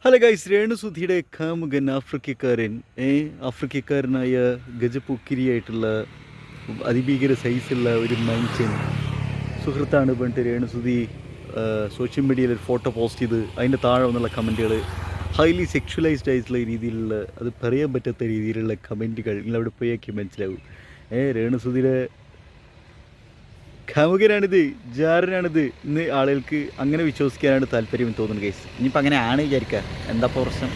Hello guys, രേണുസുധിയുടെ കാമുകൻ ആഫ്രിക്കക്കാരൻ ആഫ്രിക്കക്കാരനായ ഗജപൊക്കിരിയായിട്ടുള്ള അതിഭീകര സൈസുള്ള ഒരു മനുഷ്യൻ സുഹൃത്താണ് പറഞ്ഞിട്ട് രേണുസുധി സോഷ്യൽ മീഡിയയിൽ ഒരു ഫോട്ടോ പോസ്റ്റ് ചെയ്ത് അതിൻ്റെ താഴെ വന്നുള്ള കമൻറ്റുകൾ ഹൈലി സെക്ഷുവലൈസ്ഡ് ആയിട്ടുള്ള രീതിയിലുള്ള, അത് പറയാൻ പറ്റാത്ത രീതിയിലുള്ള കമൻറ്റുകൾ നിങ്ങളവിടെ പോയാക്കി മനസ്സിലാവും. രേണുസുധിയുടെ കാമുകനാണിത്, ജാരനാണിത് ഇന്ന് ആളുകൾക്ക് അങ്ങനെ വിശ്വസിക്കാനാണ് താല്പര്യം തോന്നുന്നു കേസ്. ഇനിയിപ്പോൾ അങ്ങനെ ആണ് വിചാരിക്കുക, എന്താ പ്രശ്നം?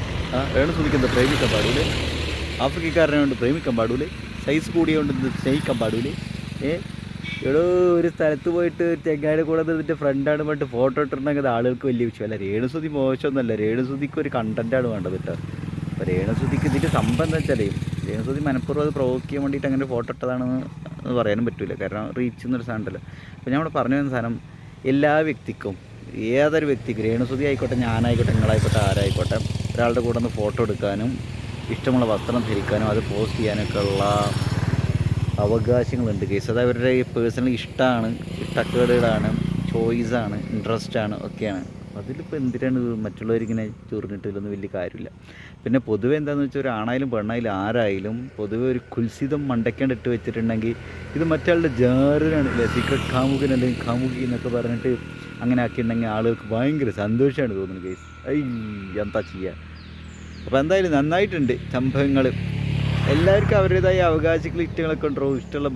രേണുസുധിക്ക് എന്താ പ്രേമിക്കാൻ പാടൂലേ? ആഫ്രിക്കക്കാരനെ കൊണ്ട് പ്രേമിക്കാൻ പാടൂലേ? സൈസ് കൂടിയോണ്ട് സ്നേഹിക്കാൻ പാടൂലേ? എടോ, ഒരു സ്ഥലത്ത് പോയിട്ട് ചെങ്ങായുടെ കൂടെ നിന്നിട്ട് ഫ്രണ്ടാണ് പറഞ്ഞിട്ട് ഫോട്ടോ ഇട്ടിട്ടുണ്ടെങ്കിൽ ആളുകൾക്ക് വലിയ വിഷയമല്ല. രേണുസുധി മോശമൊന്നുമല്ല, രേണുസുധിക്ക് ഒരു കണ്ടൻറ്റാണ് വേണ്ടത് കേട്ടോ. അപ്പോൾ രേണുസുധിക്ക് ഇതിൻ്റെ സംഭവം എന്താ വെച്ചാൽ, രേണുസുധി മനഃപൂർവ്വം അത് പ്രൊവോക്ക് ചെയ്യാൻ വേണ്ടിയിട്ട് അങ്ങനെ ഫോട്ടോ ഇട്ടതാണെന്ന് പറയാനും പറ്റില്ല. കാരണം റീച്ച് എന്നൊരു സാധനം ഉണ്ടല്ലോ. അപ്പോൾ ഞാൻ ഇവിടെ പറഞ്ഞു വരുന്ന സാധനം, എല്ലാ വ്യക്തിക്കും, ഏതൊരു വ്യക്തിക്കും, രേണുസുധി ആയിക്കോട്ടെ, ഞാനായിക്കോട്ടെ, നിങ്ങളായിക്കോട്ടെ, ആരായിക്കോട്ടെ, ഒരാളുടെ കൂടെ ഒന്ന് ഫോട്ടോ എടുക്കാനും ഇഷ്ടമുള്ള വസ്ത്രം ധരിക്കാനും അത് പോസ്റ്റ് ചെയ്യാനൊക്കെ ഉള്ള അവകാശങ്ങളുണ്ട് കേസ്. അത് അവരുടെ പേഴ്സണൽ ഇഷ്ടമാണ്, ഇഷ്ടക്കേടുകളാണ്, ചോയ്സാണ്, ഇൻട്രസ്റ്റാണ്, ഒക്കെയാണ്. അതിലിപ്പോൾ എന്തിനാണ് മറ്റുള്ളവരിങ്ങനെ ചൊറിഞ്ഞിട്ടില്ലൊന്നും വലിയ കാര്യമില്ല. പിന്നെ പൊതുവെ എന്താണെന്ന് വെച്ചാൽ, ഒരു ആണായാലും പെണ്ണായാലും ആരായാലും പൊതുവെ ഒരു കുൽസിതം മണ്ടയ്ക്കാണ്ട് ഇട്ട് വെച്ചിട്ടുണ്ടെങ്കിൽ ഇത് മറ്റാളുടെ ജാരനാണ്, അല്ലേ, സീക്രട്ട് കാമുകൻ അല്ലെങ്കിൽ കാമുകി എന്നൊക്കെ പറഞ്ഞിട്ട് അങ്ങനെ ആക്കിയിട്ടുണ്ടെങ്കിൽ ആളുകൾക്ക് ഭയങ്കര സന്തോഷമാണ് തോന്നുന്നത് കേസ്. എന്താ ചെയ്യുക. അപ്പോൾ എന്തായാലും നന്നായിട്ടുണ്ട് സംഭവങ്ങൾ. എല്ലാവർക്കും അവരുടേതായ അവകാശങ്ങൾ, ഇഷ്ടങ്ങളൊക്കെ ഉണ്ടാവും. ഇഷ്ടമുള്ള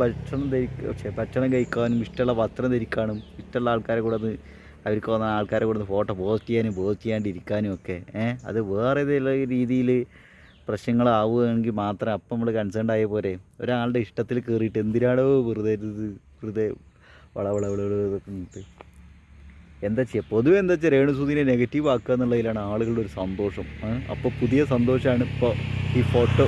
ഭക്ഷണം കഴിക്കാനും ഇഷ്ടമുള്ള വസ്ത്രം ധരിക്കാനും ഇഷ്ടമുള്ള ആൾക്കാരെ കൂടെ ഒന്ന്, അവർക്ക് വന്ന ആൾക്കാരെ കൂടെ ഫോട്ടോ പോസ്റ്റ് ചെയ്യാനും പോസ്റ്റ് ചെയ്യാണ്ടിരിക്കാനും ഒക്കെ. അത് വേറെ ഏതെങ്കിലും രീതിയിൽ പ്രശ്നങ്ങളാവുകയാണെങ്കിൽ മാത്രം അപ്പം നമ്മൾ കൺസേൺ ആയ പോരെ. ഒരാളുടെ ഇഷ്ടത്തിൽ കയറിയിട്ട് എന്തിനാണോ വെറുതെ വളവളവളൊക്കെ എന്താ ചെയ്യുക. പൊതുവെ എന്താ വെച്ചാൽ രേണുസുധിനെ നെഗറ്റീവ് ആക്കുക എന്നുള്ളതിലാണ് ആളുകളുടെ ഒരു സന്തോഷം. അപ്പോൾ പുതിയ സന്തോഷമാണ് ഇപ്പോൾ ഈ ഫോട്ടോ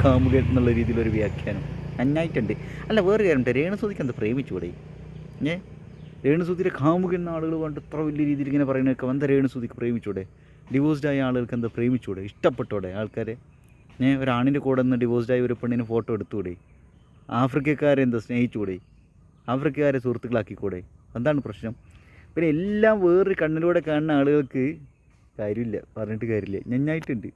കാമുകൻ എന്നുള്ള രീതിയിലൊരു വ്യാഖ്യാനം നന്നായിട്ടുണ്ട്. അല്ല, വേറെ കാര്യമുണ്ട്, രേണുസുധിക്ക് എന്താ പ്രേമിച്ചുകൂടെ? രേണുസുധിയുടെ കാമുകൻ എന്ന ആളുകൾ കൊണ്ട് ഇത്ര വലിയ രീതിയിൽ ഇങ്ങനെ പറയുന്നതൊക്കെ, എന്താ രേണുസുധിക്ക് പ്രേമിച്ചൂടെ? ഡിവോഴ്സ്ഡ് ആയ ആളുകൾക്ക് എന്താ പ്രേമിച്ചൂടെ? ഇഷ്ടപ്പെട്ടോടെ ആൾക്കാരെ? ഒരാണിൻ്റെ കൂടെ നിന്ന് ഡിവോഴ്സ്ഡ് ആയ ഒരു പെണ്ണിന് ഫോട്ടോ എടുത്തുകൂടെ? ആഫ്രിക്കക്കാരെ എന്താ സ്നേഹിച്ചുകൂടെ? ആഫ്രിക്കക്കാരെ സുഹൃത്തുക്കളാക്കിക്കൂടെ? എന്താണ് പ്രശ്നം? പിന്നെ എല്ലാം വേറൊരു കണ്ണിലൂടെ കാണുന്ന ആളുകൾക്ക് കാര്യമില്ല, പറഞ്ഞിട്ട് കാര്യമില്ല. നന്നായിട്ടുണ്ട്.